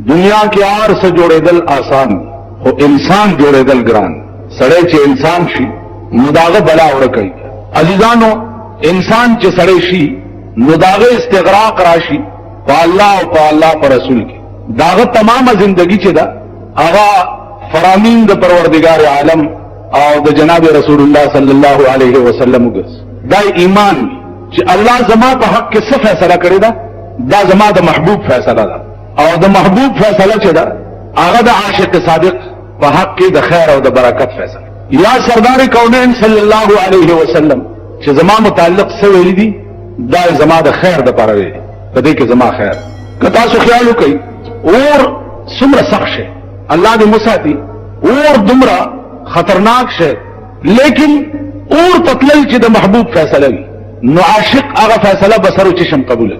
دنیا کې هر څه جوړېدل آسان خو انسان جوړېدل ګران. سړی چې انسان شي نو داغه بلا ورکوي. عزیزانو انسان چې سړی شي نو داغه استغراق راشي په الله او په الله پر رسول کې. داغه تمامه زندگی چې دا هغه فرامین د پروردگار عالم او د جناب رسول الله صلی الله علیه وسلم وګس. دا ایمان چې الله زما په حق کې څه فیصله کړی دا زما د محبوب فیصله ده او د محبوب فیصله چې ده هغه د عاشق صادق په حق کې د خیر او د برکت فیصله. یا سردار کونین صلی الله علیه وسلم چې زما متعلق څه ویلي دي دا زما د خیر د پاره ویلي په دې کې زما خیر. که تاسو خیال وکړئ اور څومره سخت شي الله دې مساتي، اور دومره خطرناک شي، لیکن اور تطلل چې د محبوب فیصله وي نو عاشق هغه فیصله بسرو چشم قبول.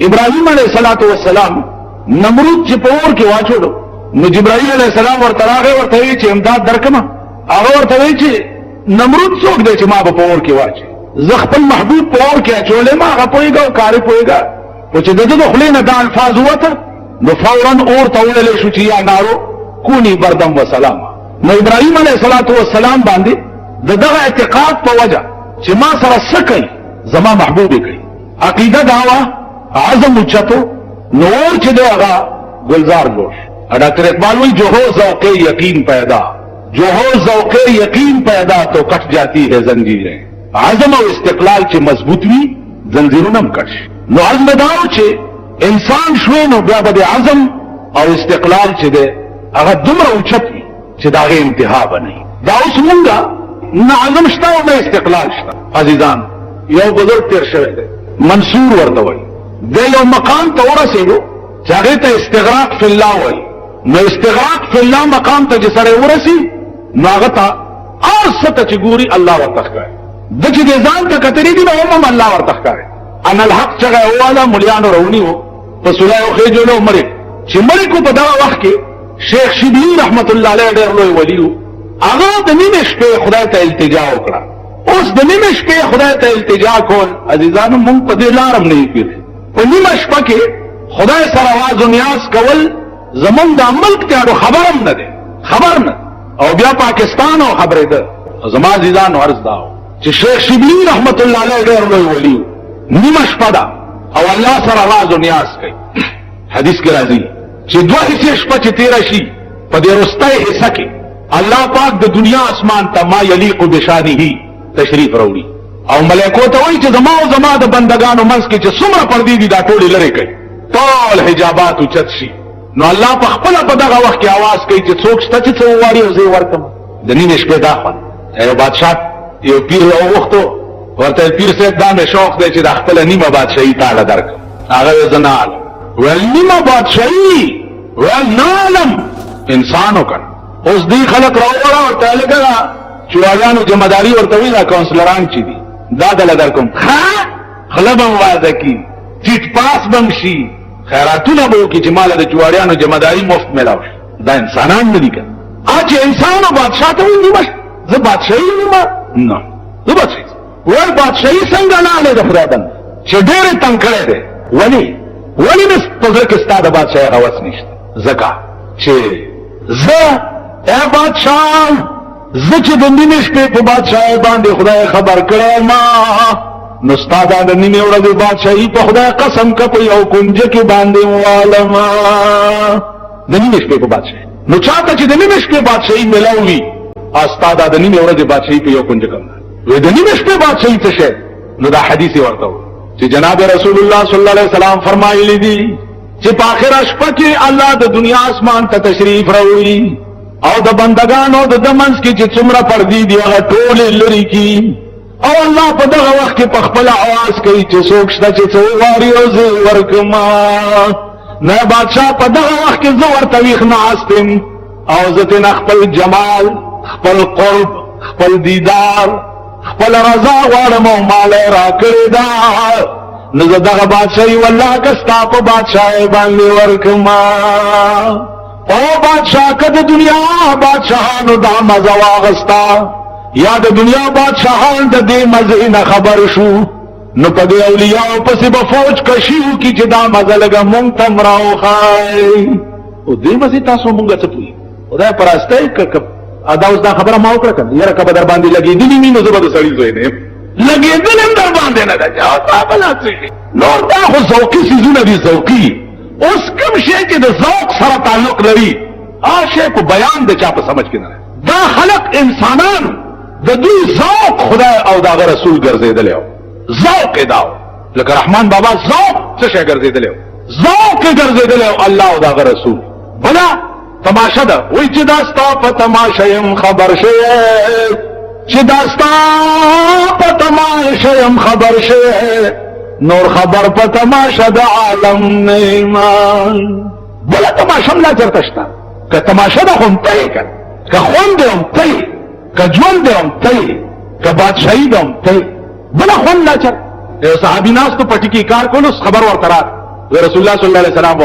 ابراهیم علیه السلام نمرود چې په اور کې واچوړو نو جبرائیل علیه السلام ورته راغی ورته وی چې امداد درکمه. هغه ورته وی چې نمرود څوک دی چې ما په اور کې واچي؟ زه خپل محبوب په اور کې اچولې ما هغه پوهېږه او کاري پوهېږه. خو چې د ده د خولې نه دا الفاظ ووته نو فورا اور ته وویلی شو چې یا نارو کونی بردم وسلام. نو ابراهیم علیه السلام باندې د دغه اعتقاد په وجه چې ما سره څه کوي زما محبوب یې کوي، عقیده دا وه، عزم اوچتو نو اور چې دی هغه گلزار جوش. ڈاکٹر اقبال وی جو ہو ذوق یقین پیدا، جو ہو ذوق یقین پیدا تو کٹ جاتی ہے زنجیریں. عزم او استقلال چې مضبوط وي زنجیرونه هم کټ شي. نو عزم داو چې انسان شوی نو بیا به د عزم او استقلال چې دی هغه دومره اوچت وي چې د هغې انتها به نه وي. دا اوس مونږه نه عزم شته او نه استقلال شته. عزیزان یو بزرګ تیر شوی دی منصور ورته وایي، د یو مقام ته ورسېدو چې هغې ته استغراق فی الله وایي. نو استغراق فی الله مقام ته چې سړی ورسي نو هغه ته هر څه ته چې ګوري الله ورته ښکاري. ده چې دې ځان ته کتلي دي نو هم الله ورته ښکاري. انا الحق چغه والا مليانو رونیو په سولای او خېجولو مړ چې مړ کو په دغه وخت کې شیخ شبلی رحمت الله علیه ډېر لوی ولیو. هغه د نیمې شپې خدای ته التجا وکړه. اوس د نیمې شپې خدای ته التجا کول عزیزانو مونږ په دې لارم نه یو. په نیمه شپه کې خدای سره आवाज او نیاز کول زمونږ د ملک ته خبرم نه ده، خبر نه. او بیا پاکستان او خبره ده. زما عزیزانو عرض داو چې شیخ شبلی رحمت الله علیه ډېر لوی ولیو نیمه شپه ده او الله سره आवाज او نیاز کوي. حدیث کې راځي چې دوه حصے شپه چې تیره شي په دې وروستۍ حصه کې الله پاک د دنیا اسمان ته ما یلیق بشانه تشریف راوړي او ملائکو ته وایي چې زما او زما د بندگانو منځ کې چې څومره پردې دي دا ټولې لرې کوي، ټول حجابات اوچت شي. نو الله په خپله په دغه وخت کې आवाज کوي چې څوک شته چې څه وغواړي او زه یې ورکړم. د نیمې شپې دا خوند یو بادشاه یو پیر راوغوښتو ورته پیر صاحب دا مې شوق دی چې د خپله نیمه بادشاهي تاله درکړم. هغه ویل زه نه علم. ویل نیمه بادشاهي؟ ویل نه علم انسان وکړه. اوس دې خلک راوغواړه ورته لږه چوهګانو جمعداري ورته وي دا کونسلران چې دي دا دله درکوم. ښه خوله به م واده کي، ټیټ پاس به م شي، خیراتونه به وکړي چې ماله د جواريانو جمعداري مفت میلاو شي. دا انسانان نه دي که چې انسان او بادشاه ته وایي نیمه زه بادشاهي نیمه نه زه بادشاهي ویل بادشاهي څنګه نه هلې د خدای بند چې ډېر یې تنګ کړی دی. ولې مې په زړه کې ستا د بادشاهۍ هوس نشته؟ ځکه چې زه ای بادشاه زه چې د نیمې شپې په بادشاهۍ باندې خدای خبر کړی ما نو ستا دا د نیمې ورځې بادشاهي په خدای قسم که په یو کنجه کې باندې والما د نیمې شپې په بادشاهۍ. نو چاته چې د نیمې شپې بادشاهي میلاو وي ستا دا د نیمې ورځې بادشاهي په یو کنجه کې وی د نیمې شپې بادشاهي څه شی؟ نو دا حدیث یې ورته وایي چې جناب رسول الله صلی الله علیه وسلم فرمایلی دي چې په آخره شپه کې الله د دنیا اسمان ته تشریف راوړي او د بندگانو د منځ کې چې څومره پردې دي هغه ټولې لرې کړي او الله په دغه وخت کې په خپله اواز کوي چې څوک شته چې څه وغواړي او زه ورکړم. نه بادشاه په دغه وخت کې زه ورته ویښ ناست یم او زه ترېنه خپل جمال، خپل قرب، خپل دیدار، خپل رضا غواړم او ماله یې راکړې ده. نو زه دغه بادشاهي والله که ستا په بادشاهۍ باندې ورکړم. او بادشاه که د دنیا بادشاهانو دا مزه واغستا یا د دنیا بادشاهان د دې مزې نه خبر شو نو په دې اولیاء پسې به فوج کشي وکړي چې دا مزه لږه مونږ ته هم راوښایي. او دې مزي تاسو مونږ څه پوي خدای پراسته ک ادا اوس دا خبره ما وکړه کنه یاره کبه در باندې لګېدلی مې نو زه به د سړي زوی نه یم لګېدل هم در باندې نه ده جواب بلا څه نور دا خو ذوقي څیزونه دي ذوقي اوس کوم شی چې د ذوق سره تعلق لري هغه شی په بیان د چا په سمجھ کې نه دا خلق انسانان د دوی ذوق خدای او دغه رسول ګرځېدلی او ذوق یې دا لکه رحمان بابا ذوق څه شی ګرځېدلی او ذوق یې ګرځېدلی او الله او دغه رسول بلا تماشا ده وی چې داستا په تماشا يم خبر شې چې داستا په تماشا يم خبر شې نور خبر په تماشا د عالم نیمان بلا تماشا لا چرته شته که تماشا ده هم ته کړه که خوند هم ته که ژوند هم ته که بادشاہي ده هم ته بلا خوند لا چر یو صحابي ناس ته پټي کې کار کولو خبر ورته راغی رسول الله صلی الله علیه وسلم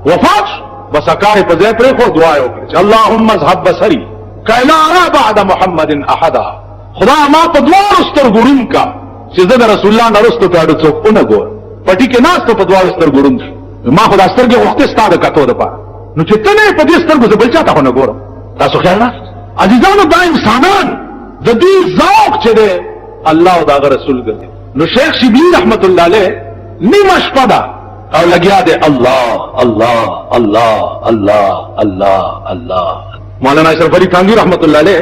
وفات بس کار په ځای پرې خو دعا وکړه اللهم اذهب بصري کایلا را بعد محمد احدا خدا ما په دوه سترګورم کا چې زه د رسول الله نرستو په اړه څوک نه ګور پټي کې ناس ته په دوه سترګورم ما خدا سترګې وخت ستاده کته ده پاره نو چې ته نه په دې سترګو بل چاته نه ګورم تاسو خیال نه عزیزانو دا انسانان د دې ذوق چې ده الله او دا رسول ګرځي نو شیخ شبلی رحمت الله علیه نیمه شپه ده او لګیا دے اللہ اللہ اللہ اللہ اللہ اللہ مولانا اشرف علی تھانوی رحمت اللہ علیہ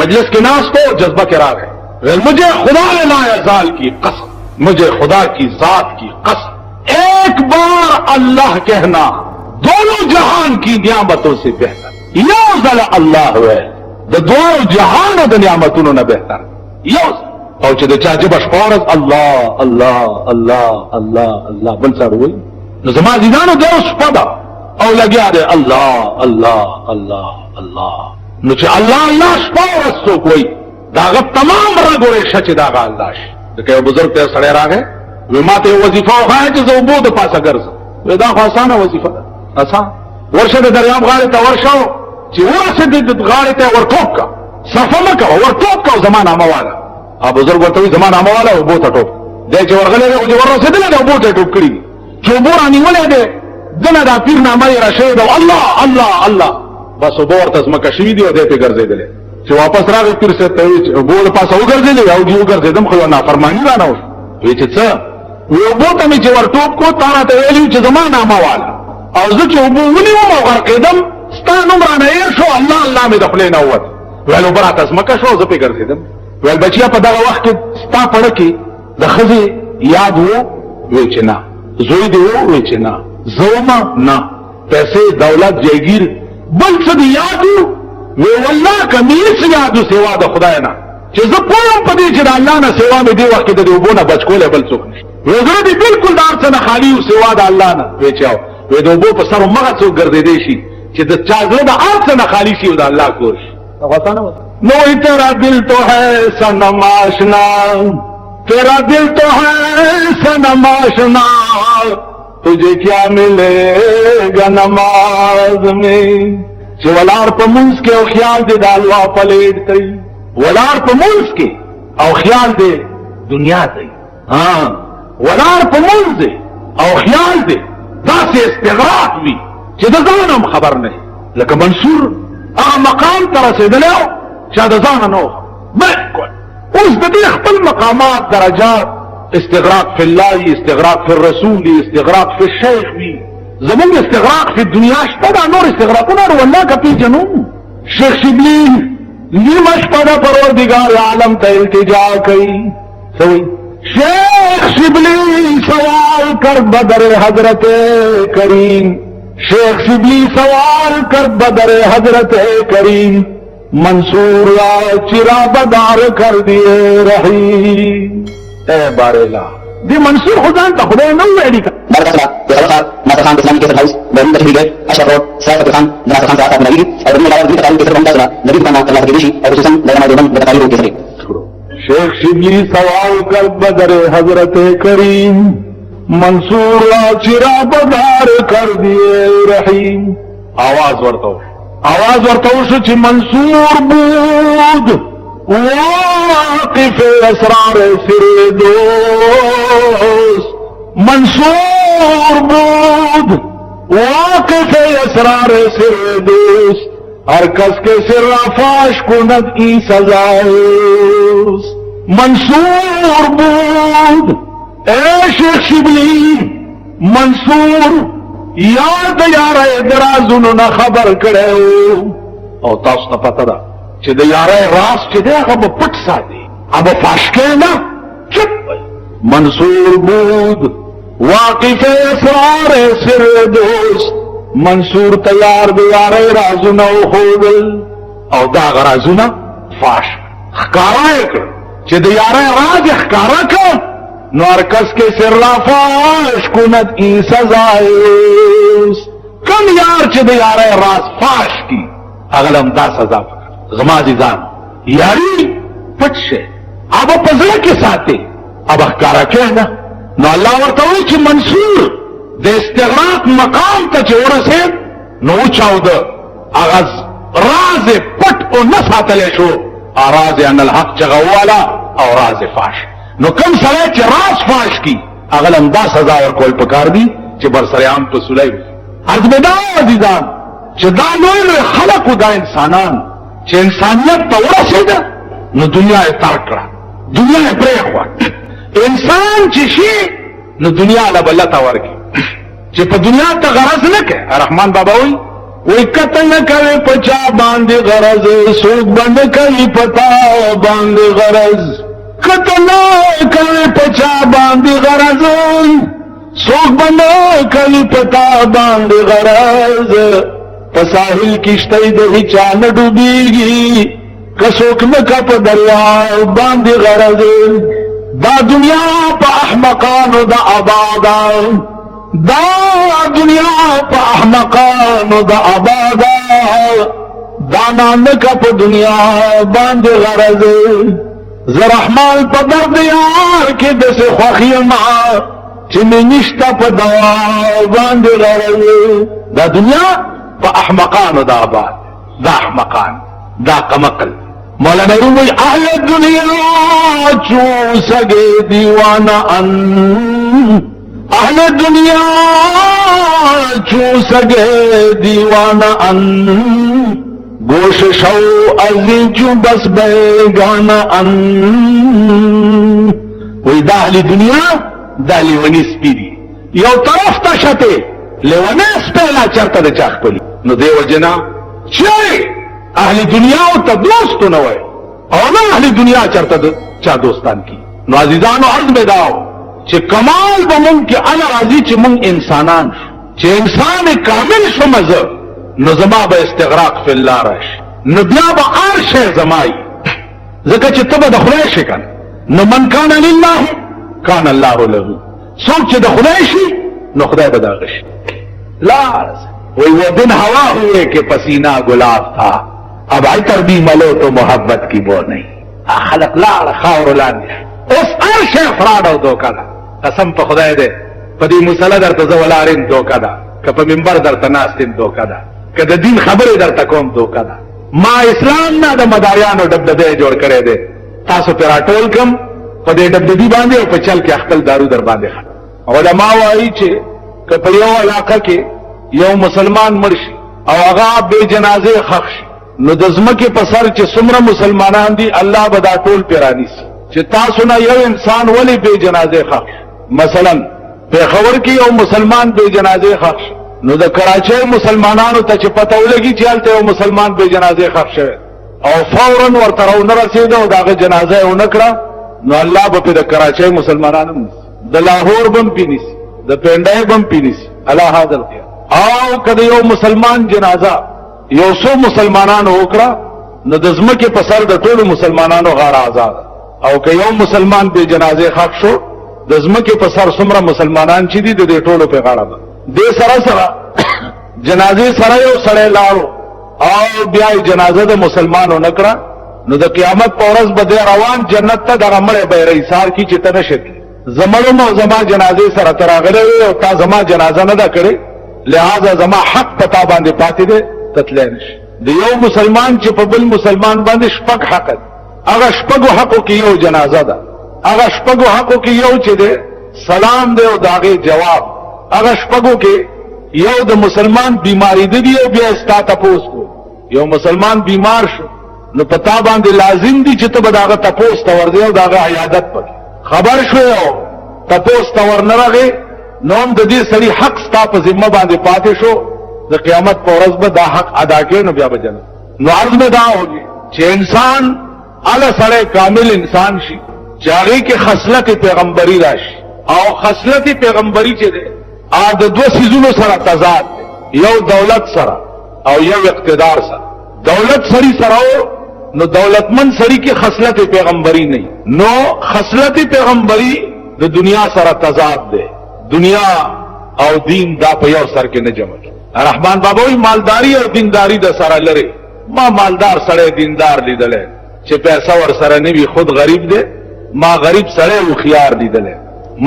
مجلس کے ناس کو جذبہ کرا گئے مجھے خدا لا یزال کی قسم مجھے خدا کی ذات کی قسم ایک بار اللہ کہنا دونوں جہان کی نعمتوں سے بہتر یوزل اللہ ہوئے دونوں جہان و نعمتوں نے بہتر یوز او چې د چا جبه شپارز الله الله الله الله الله بل څه وایي نو زما ځینانو د اوس شپه ده او لګیا دی الله الله الله الله نو چې الله الله شپه ورځ څوک وایي د هغه تمام رګ ورېښه چې د هغه الله شي لکه یو بزرګ ته سړی راغی وایي ما ته یو وظیفه وښایه چې زه اوبو د پاسه ګرځم وایي دا خو اسانه وظیفه ده اسان ورشه د دریاب غاړې ته ورشه چې ورسېدې غاړې ته ورټوپ کا صفه مه کوه ورټوپ کا زما نامه واله بزرگ ورته زما نامه والا او بوته ټوپ دې چې ورغلې او چې ورسېدل دا بوته ټوپ کړی چې بور اني ولې دې دنه دا پیر نامه یې راشد او الله الله الله بس ورته زما شوی دی او دې ته ګرځېدل چې واپس راغی پیر څه ته بور پاسه وګرځېدل او دې وګرځېدم خو نافرمانی را نه وي چې څه یو بوته می چې ورټوپ کو تا ته ویلو چې زما نامه والا او زه چې وبو ونیوم او غرقېدم ستا نوم را نه شو الله الله مې د خپلې نه ووت ویلو براته زمکه شو زه پې ګرځېدم ویل بچیا په دغه وخت کې ستا پړه کې د ښځې یاد وو وی چې نه زوی دې وو وی چې نه زوما نه پیسې دولت جایگیر بل څه دې یاد وو وی والله کمې څه یاد وو سوا د خدای نه چې زه پوهم په دې چې د الله نه سوا مې دې وخت کې د اوبو نه بچ کولی بل څوک نشته وی زړه دې بلکل د هر څه نه خالي وو سوا د الله نه وی چې وی د اوبو په سر همغه څوک ګرځېدی شي چې د چا زړه د هر څه نه خالي شي او د الله کور شي نو تیرا دل تو ہے صنم آشنا تیرا دل تو ہے صنم آشنا تجھے کیا ملے گا نماز میں چې ولار په منځ کې او خیال دې د الله پلیټ دی ولار په منځ کې او خیال دې دنیا دی ولار په منځ او خیال دې داسې استغراق وي چې د ځانم خبر نه لکه منصور هغه مقام ته رسېدلی چا د ځانه نه بالکل اوس د دې خپل مقامات درجات استغراق فی الله استغراق فی الرسول استغراق فی الشیخ وي زمونږ استغراق فی الدنیا شته دا نور استغراقونه والله که پیژنو شیخ شبلی نیمه شپه ده پروردګار عالم ته التجا کوي سوی شیخ شبلی سوال کر بدر حضرت کریم شیخ شبلی سوال کر بدر حضرت کریم منصور را چرا بدار کر دیے رہی اے بارلا دی منصور خدان تا خدای نو ویلی کا بارکاللہ یہ خبر ناصر خان اسلامی کیسر ہاؤس بہن تشریح گیٹ اشرف روڈ سرائے فتح خان ناصر خان صاحب نبی اور ابن علاوہ تعلیم کیسر بندہ صلاح نبی فرمان اللہ کی دیشی اور خصوصاً علماء دیوبند بتائی روڈ کیسر شیخ شبلی سوال کر بدر حضرت کریم منصور را چرا بدار کر دیے رحیم آواز ورتاو شو چی منصور بود واقف اسرار سر دوست منصور بود واقف اسرار سر دوست ہر کس کے سر فاش کند ای سزائے منصور بود اے شیخ شبلی منصور یاد یار درازونو نا خبر کرے او تاسو ته پته ده چې د یارای راز چې دی هغه به پټ ساتي هغه فاش کوي نه چپ منصور بود واقف اسرار سر دوست منصور تیار د یارای رازونه خوبل او دا رازونه فاش ښکارا کړ چې د یارای راز ښکارا کړ نو هر کس کې سر لا فاش کند ای سزائے کم یار چې د یارای راز فاش کی اغلم دا سزا پکړه غما دي ځان یاري پټ شه اب پزړه کې ساتي اب ښکارا کې نه نو الله ورته وایي چې منصور د استغراق مقام ته چې ورسېد نو چاو د اغاز راز پټ او نه ساتل شو راز ان الحق چغوالا او راز فاش نو کم سره چې راز فاش کی اغلم دا سزا ورکول پکار دي چې بر سره عام تو سلیب عرض بدا عزیزان چې دا لوی خلق دا انسانان چې انسانیت ته ورسېده نو دنیا یې ترک کړه دنیا یې پرېښوه انسان چې شي نو دنیا له بلته ورکړي چې په دنیا ته غرض نه کوي رحمان بابا وایي کته نه کوي په چا باندې غرض څوک باندې کوي پتا باندې غرض کته نه کوي په چا باندې غرض څوک باندې کوي پتا باندې غرض په ساحل کشته د هیچا نه ډوبېږي که څوک نه کا په دریا باندې غرض دا دنیا په احمقانو د آبادا دا دنیا په احمقانو د آبادا دا نه کا په دنیا باندې غرض زرحمال په درد یار کې د څه خوښي ما چې مې نشته په دوا باندې غرض دا دنیا په احمقانو د آباد دا احمقان دا قمقل مولانا روی اهل دنیا چو سگے دیوانا ان اهل دنیا چو سگے دیوانا ان گوش شو ازی چو بس بیگانا ان وی دا اهل دنیا دا لیونی سپی دی یو طرف تا شتے لیونی سپیلا چرتا دا چاک پلی نو دیو جنا چی اهل دنیا او ته دوست نه وای او نه اهل دنیا چرته چا دوستان کی نو عزیزانو عرض می داو چې کمال به مونږ کې انا راضی چې مونږ انسانان چې انسان کامل شومزه نو زما به استغراق فی الله راش نو بیا به ارشه زمای ځکه چې ته به د خدای شي کنه نو من کان لله کان الله له څوک چې د خدای شي نو خدای به دا غشي لا وہ دن ہوا ہوئے کہ پسینہ گلاب تھا اب عطر بھی ملو تو محبت کی وہ نہیں خلق لاڑ خاور لانی اس عرش افراد او دوکا دا قسم پا خدای دے پا دی مسئلہ در تزولارین دوکا دا که پا منبر در تناستین دوکا دا که دا دین خبر در تکوم دوکا دا ما اسلام نا دا مداریانو دبدبے جوڑ کرے دے تاسو پر اٹول کم پا دے دبدبی باندے او پا چل کے اخپل دارو در باندے خط علماء وائی چھے که پا یو علاقہ کے یو مسلمان مرشي او هغه به جنازه خخ شي نو د زمکه په سر چې څومره مسلمانان دي الله به دا ټول پیرانی سي چې تاسو نه یو انسان ولی به جنازه خخ مثلا په خبر کې یو مسلمان به جنازه خخ نو د کراچۍ مسلمانانو ته چې پته ولګي چې هلته یو مسلمان به جنازه خخ شوی او فورا ورته راونه رسیدو او داغه جنازه ونکړه نو الله به په د کراچۍ مسلمانانو د لاهور بم پینیس د پندای بم پینیس الله حاضر دی او کده یو مسلمان جنازه یو سو مسلمانانو وکړه نو د زمکه په سر د ټولو مسلمانانو غاړه آزاد او که یو مسلمان به جنازه خاک شو د زمکه په سر څومره مسلمانان چې دي د ټولو په غاړه ده د سره جنازه سره یو سړی لاړو او بیا جنازه د مسلمانو نکړه نو د قیامت په ورځ به روان جنت ته دغه مړی به ریسار کی چې ته نشې زمړو نو زما جنازه سره تراغله او تا زما جنازه نه ده کړې لہذا زما حق پتا باندې پاتې دي تتلنش د یو مسلمان چې په بل مسلمان باندې شپږ حق ده هغه شپږ حقو کې یو جنازه ده هغه شپږ حقو کې یو چې ده سلام دی او داغه جواب هغه شپږو کې یو د مسلمان بیماری دی او بیا ستا تپوس کو یو مسلمان بیمار شو نو پتا باندې لازم دی چې ته به داغه تپوس ته ورځې او داغه عیادت پکې خبر شو یو تپوس ته ورنرغه نو هم د دې سړي حق ستا په ذمہ باندې پاتې شو د قیامت په ورځ به دا حق ادا کړي نو بیا به جنت نو عرض میں دا ہوگی چې انسان اعلی سره کامل انسان شي جاغي کې خصلت پیغمبري راشي او خصلت پیغمبري چې ده ا د دوه سيزونو سره تضاد یو دولت سره او یو اقتدار سره دولت سړي سره نو دولتمن سړي کې خصلت پیغمبري نه نو خصلت پیغمبري د دنیا سره تضاد ده دنیا او دین دا په یو سر کې نه جمع رحمان بابا وی مالداری او دینداری د سره لري ما مالدار سره دیندار لیدل چې پیسې ور سره نه وي خود غریب دی ما غریب سره او خيار لیدل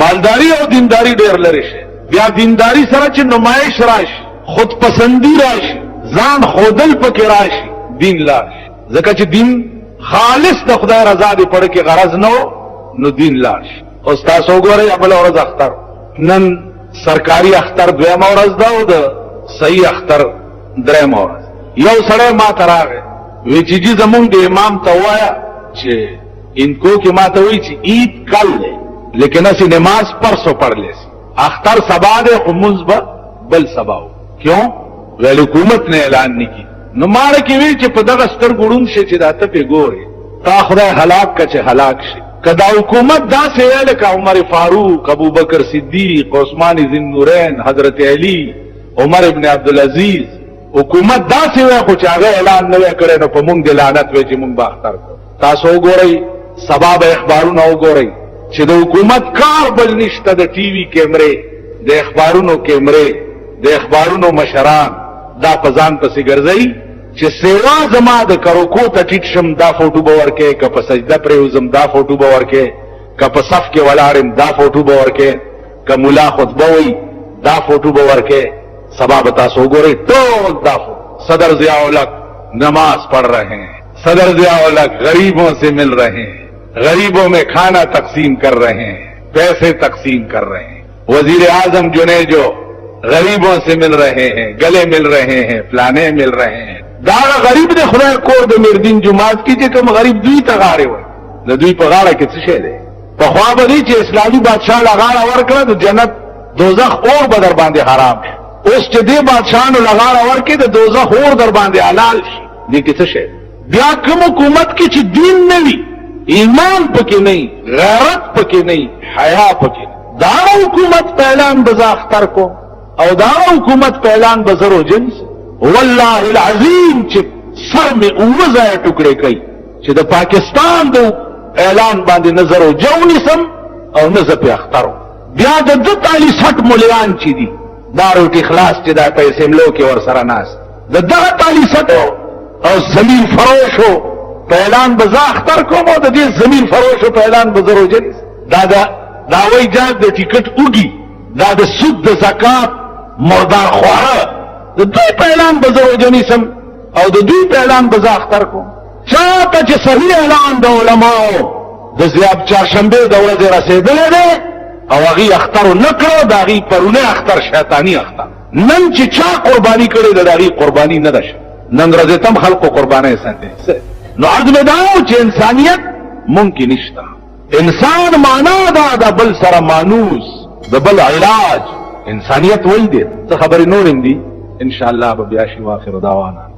مالداری او دینداری ډیر لري شي بیا دینداری سره چې نمایش راشي خود پسندی راشي ځان خودل پکې راشي دین لاش ځکه چې دین خالص د خدای رضا دی پړ کې غرض نه نو دین لاش او تاسو وګورئ خپل ورځ اختر نن سرکاري اختر دویم ورځ دا او د صحیح اختر دریم ورځ یو سړی ما تراغه وی چې زمون د امام ته وایا چې انکو کې ما ته وی چې عید کل ہے لیکن اسی نماز پرسو پڑھ لیسی اختر سبا دے خمونز با بل سباو کیوں ویل حکومت نے اعلان نہیں کی نو مارا کی وی چې په دغه ستر ګړون شي چې داته په ګوري تا خدای هلاک کچه هلاک شي کدا حکومت دا سے ویل کا عمر فاروق ابو بکر صدیق عثمان ذی النورین حضرت علی عمر ابن عبدالعزیز حکومت دا سی وی خو چاگه اعلان نوے کرے نو پا مونگ دی لعنت وی چی مونگ باختر کو تاسو گورئی سباب اخبارون او گورئی چی دا حکومت کار بل نشتا دا ٹی وی کیمرے دا اخبارونو کیمرے دا اخبارونو مشران دا پزان پسی گرزئی چی سیوا زما دا کروکو تا ٹیٹ شم دا فوٹو باور کے کپا سجدہ پریوزم دا فوٹو باور کے کپا صف کے ولارم دا فوٹو باور کے کمولا خطبوئی دا فوٹو باور کے سبا بتا سو گورے ٹول دافو صدر ضیاء الحق نماز پڑھ رہے ہیں صدر ضیاء الحق غریبوں سے مل رہے ہیں غریبوں میں کھانا تقسیم کر رہے ہیں پیسے تقسیم کر رہے ہیں وزیر اعظم جو غریبوں سے مل رہے ہیں گلے مل رہے ہیں فلانے مل رہے ہیں داغا غریب دے خدا کور دے میردین جماعت کی جے کم غریب دوی تغارے ہوئے دوی پغارا کسی شے دے پخواب دی چے اسلامی بادشاہ لغارا ورکلا تو جنت دوزخ اور بدر باندے حرام ہے اس چې دې بادشاہانو لغاره ورکې د دوزخ اور در باندې حلال شي دې کې څه شي بیا کوم حکومت کې چې دین نه وي ایمان پکې نه غیرت پکې نه حیا پکې دا حکومت په اعلان بزاختر کو او دا حکومت په اعلان بزرو جنس والله العظیم چې سر می اوزه ټوکړې کوي چې د پاکستان د اعلان باندې نظر او جونی سم او نظر په اخترو بیا د 42 مليان چې دي دارو ټی خلاص چې دا پیسې ملو کې ور سره ناس د دغه تالی سټو او زمین فروشو په اعلان بزاختر کوم او د دې زمین فروشو په اعلان بزرو جنس دا وای جاز د ټیکټ اوږي دا د سود د زکات مردار خواره د دوی په اعلان بزرو جنسم او د دوی په اعلان بزاختر کوم چاته چې صحیح اعلان د علماو د زیاب چهارشنبه د ورځې رسیدلې ده او هغه اختر نکړو داغي پرونه اختر شیطانی اختر نن چې چا قرباني کړي د داغي قرباني نه ده نن ورځ تم خلکو قرباني ساتي نو عرض مې داو چې انسانيت ممکن نشته انسان معنا دا د بل سره مانوس د بل علاج انسانيت ولدي څه خبرې نور اندي ان شاء الله به بیا شي واخر دعوانا